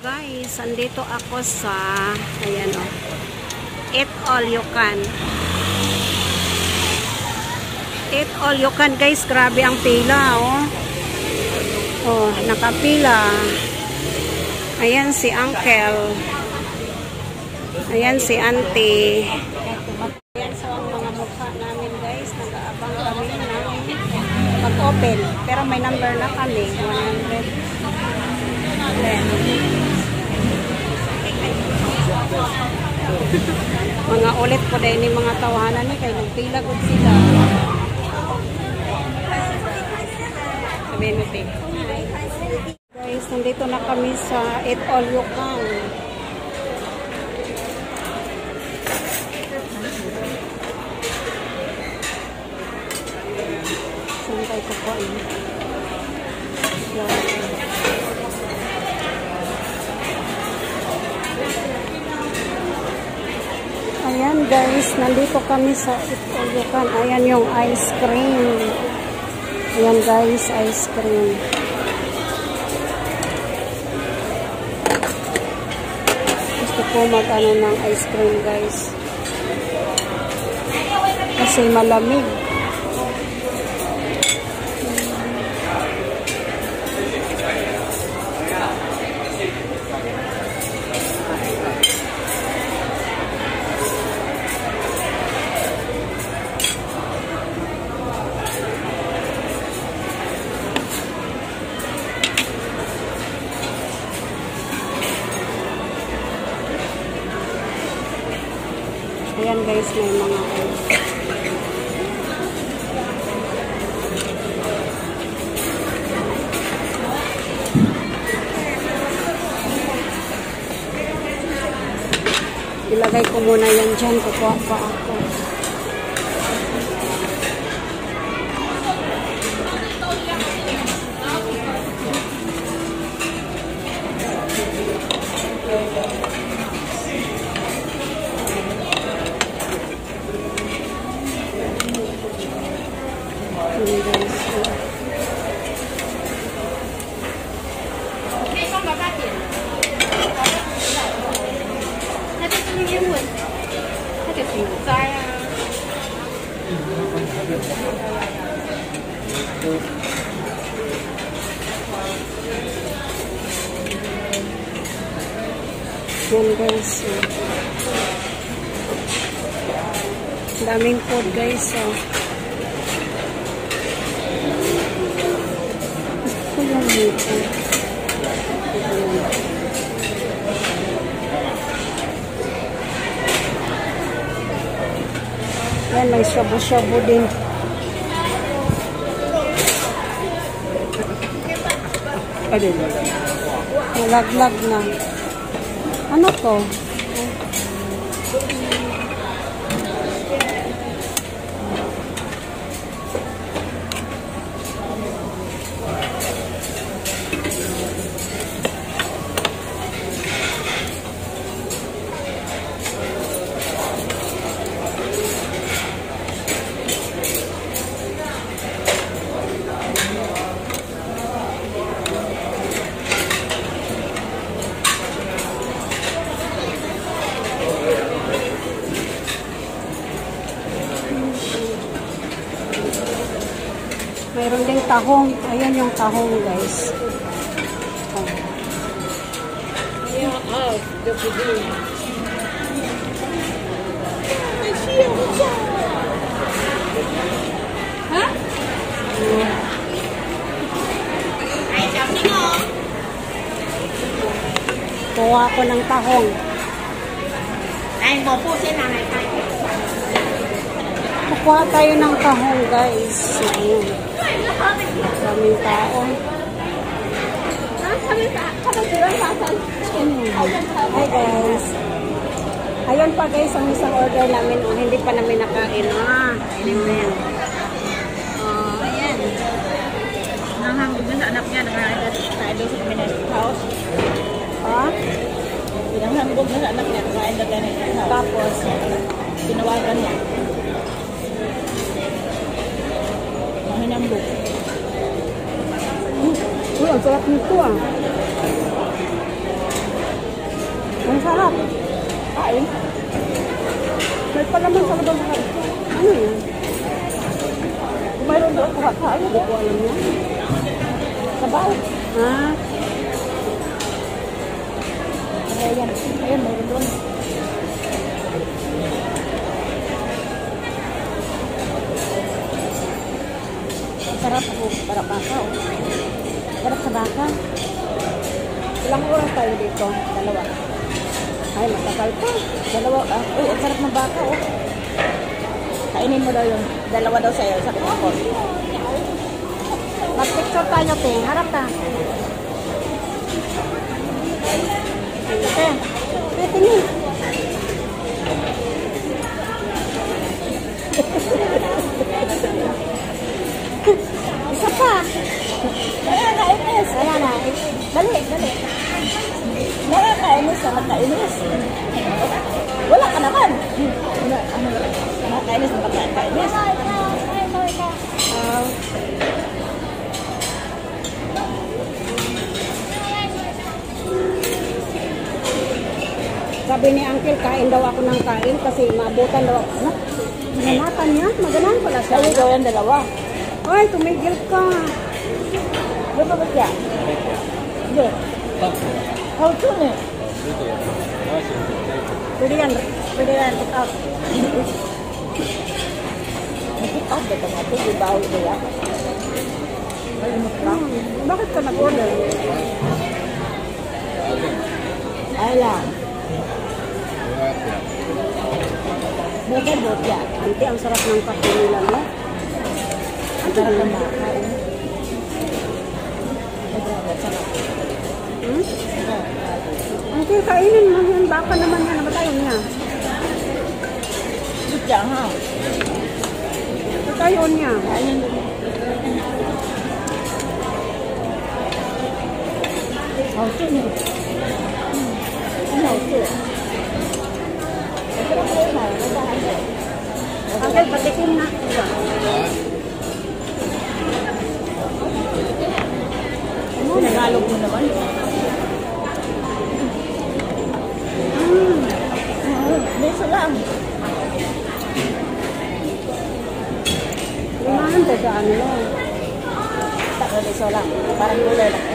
Guys, andito ako sa ayan o, Eat All You Can. Eat All You Can guys, grabe ang pila oh, nakapila. Ayan si uncle, ayan si auntie. Ayan so ang mga mukha namin guys, nag-aabang kami ng mag-open, pero may number na kami, 110. Mga ulit po dahil ni mga tawanan ni kay nagpila gud sila. Sabihin mo guys, nandito na kami sa Eat All You Can. Saan tayo kukuin? Ayan guys, nandito kami sa Eat All You Can. Ayan yung ice cream. Ayan guys, ice cream. Gusto ko mag-ano ng ice cream guys. Kasi malamig. Ayan guys, may mga ilagay ko muna yan dyan, kukuha pa ako. Yan guys, daming food guys. Gusto ko yung dito. Yan, may shabu-shabu din. Nalaglag na. Ano to? Mayroon ding tahong. Ayan yung tahong guys. Ha? Kuha ko ng tahong. Kukuha tayo ng tahong guys. Daming tao. Hi guys. Ayun pa guys, ang isang order namin. Hindi pa namin nakain. Ayan. Ayan. Nanghanggang sa anak niya. Nanghanggang sa house. Nanghanggang sa anak niya. Tapos, tinawagan niya. Hinambog. Ang sarap nito Masarap. Kain. May palaman sa labang harap. Ano yun? Kung mayroon doon, kain. Hindi ko alam yan. Sabaw. Ah, Ayan. Ayan, mayroon doon. Sarap ako. Sarap baka. Sarap sa baka. ilang oras tayo dito? Dalawa. Ay, matagal pa. Dalawa. Uy, ang sarap ng baka. Oh. Kainin mo daw yun. Dalawa daw sa'yo. Sa pinakos. Mag-picture tayo, te. Harap ta. Ate. Te, tingin. Isa pa. Nakakainis. Wala na. Dali, dali. Nakakainis. Nakakainis. Wala ka naman. Nakakainis na pagkakainis. Sabi ni Uncle, kain daw ako ng kain kasi maabutan daw ako. Nanatan niya. Maganan pala siya. Sa'yo daw yan dalawa. Ay, tumigil ka. Ano ba ba siya? Hindi. How soon eh? Pwede yan. Pwede yan. Pick up. Nag-pick up ba ito natin? Di ba ako yan? Bakit ka nag-order? Ay lang. Bukan buat ya. Ante, ang sarap ng kape nila, no? Ang sarap ng makain. Sarap. Hmm? Ante, kainin mo yan. Baka naman yan. Nabatayon niya. Butya ha. Nabatayon niya. Kainin mo. Hausu nih. Ini hausu. Sarap kayo na. Uncle, patikim na. Pinagalog mo naman. Beso lang. Limahan tayo sa ano. Tak beso lang. Parang gulay lang.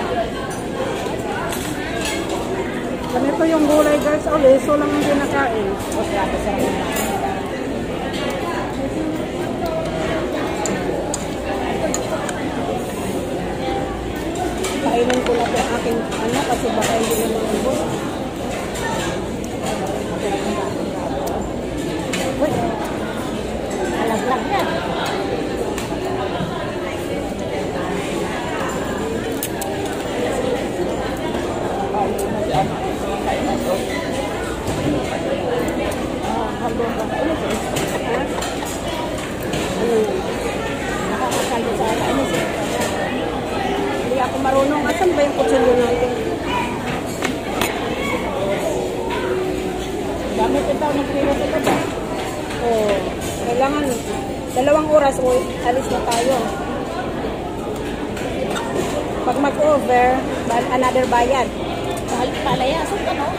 Ganito yung gulay, guys. O, leso lang ang kinakain. O, grabe sarap naman. Kainin ko na ito aking ano kasi baka hindi na lumubos. Uy, alag-lag yan. Halo ba kayo? Ano yun? Nakakasalo sa kainis. Hindi ako marunong. Asan ba yung kutsilyo natin? Gamit ito, nagpiro ito ba? O, kailangan 2 oras o alis na tayo. Pag mag-over, another bayad. Mahal palayasan ka, no?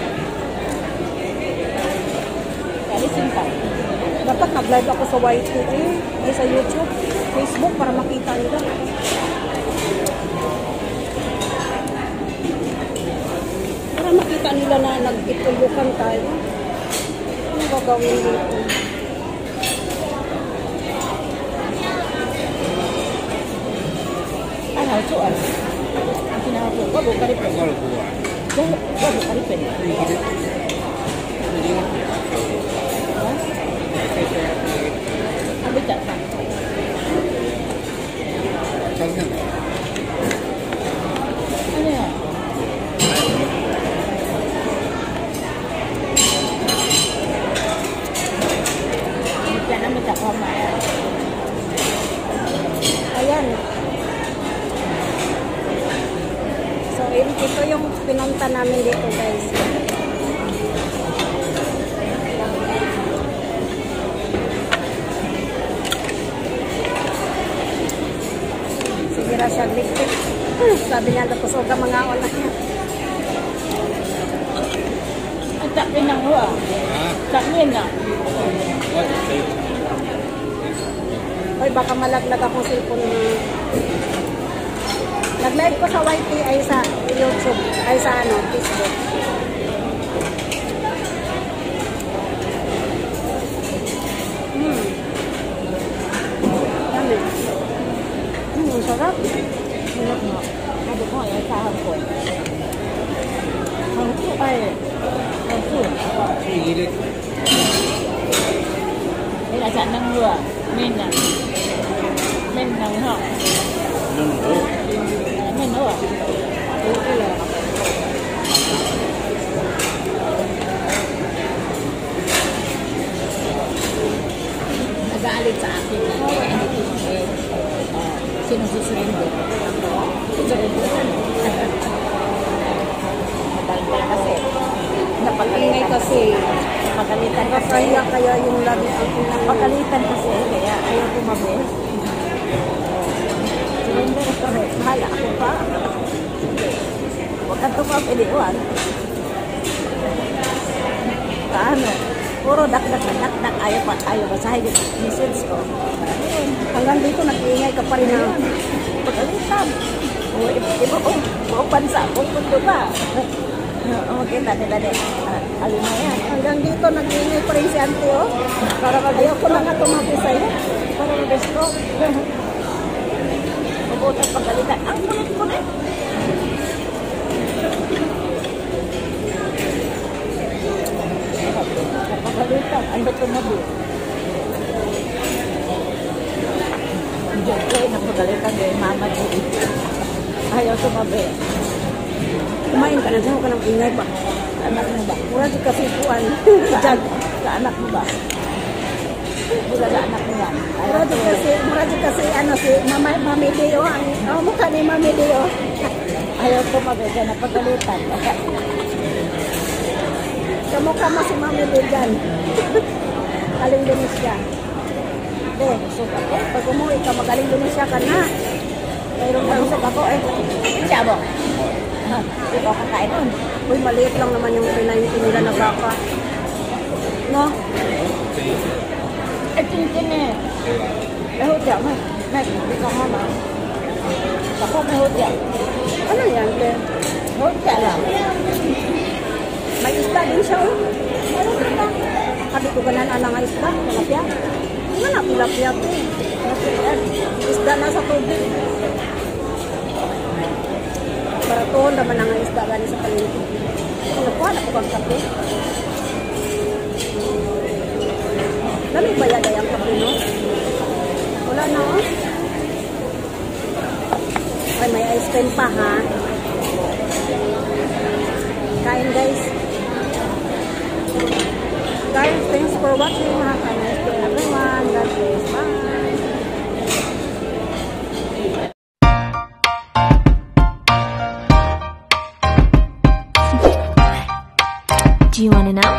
Kalisin pa. Dapat nag-live ako sa YT ay sa YouTube, Facebook para makita nila. Para makita nila na nag-itulukan tayo. Ano gagawin dito? Ano, suan? Ang sinabi ko, wag karipin. Wag karipin. Ang bigat pa. Ano yan? Bigat na bigat pa maya. Ayan. So, ito yung pinunta namin dito, guys. Sige siya, likit. Sabi niya, tapos huwag ka mga online. Ata. Sakmin ng hua. Sakmin na. Oy, baka malaglag ako cellphone na. Nag-live ko sa YT ay sa YouTube, ay sa Facebook. Sarap. Sarap nga. Sabi ko ay sa hapon. Hangso ay. Hangso. May nasa ng hua. Min na. Min ng hua. Min hua. Nag-aalit sa akin. Sino susunod? Matagal kasi. Napag-ingay kasi. Napagalitan kasi. Kaya yung lagi ang Napagalitan kasi. Kaya ayaw kumabi. Surrender ito rin. Mahal ako pa. Huwag kang tumapiliwan. Paano? Puro dak-dak. Ayaw basahin yung message ko. hanggang dito nag-iingay ka pa rin na. Pagalitan. Iba ko. Buong bansa. Buong mundo ba? Makita nila din. Alima yan. Hanggang dito nag-iingay pa rin si Auntie, oh. Ayaw ko na nga tumabi sa'yo. Para mag-best ko. Mabuti ang pagalitan. Ang kulit-kulit. Pagalitan. Ang ba't tumabi? Diyan ko ay napagalitan yung mama niya. Ayaw tumabi. Kumain ka na dyan, huwag ka nang ingay pa. Anak mo ba? Mura di kasi kuwan. Sa anak mo ba? Mula sa anak mo yan. Mura di kasi, ano, si Mami Dio, ang mukha ni Mami Dio. Ayaw tumabi. Kaya napagalitan. Kamukha mo si Mami Dio dyan. Aling lumis siya. Busog ako. Pag umuwi ka, magaling lumis siya ka na. Mayroon ka Busog ako eh. Siya mo? Hindi ko kakain nun. Uy, maliit lang naman yung pinaintin nila na baka. No? Eh, tintin eh. May hutya mo. Hindi ka mama. Ako may hutya. Ano yan, Ken? Hutya lang. May isda din siya, oh. Meron isda. Sabi ko ganan alang nga isda. Tilapia. Nga na, tilapia to. Isda na sa tubig. Para to, naman ang isda gani sa palinti. Ano po, anak ko bang kape? Lamig ba yan ang kape, no? Wala na, oh. Ay, may ice cream pa, ha? Kain, guys. Guys, thanks for watching. Have a nice day, everyone. God bless. Bye. Do you want to know?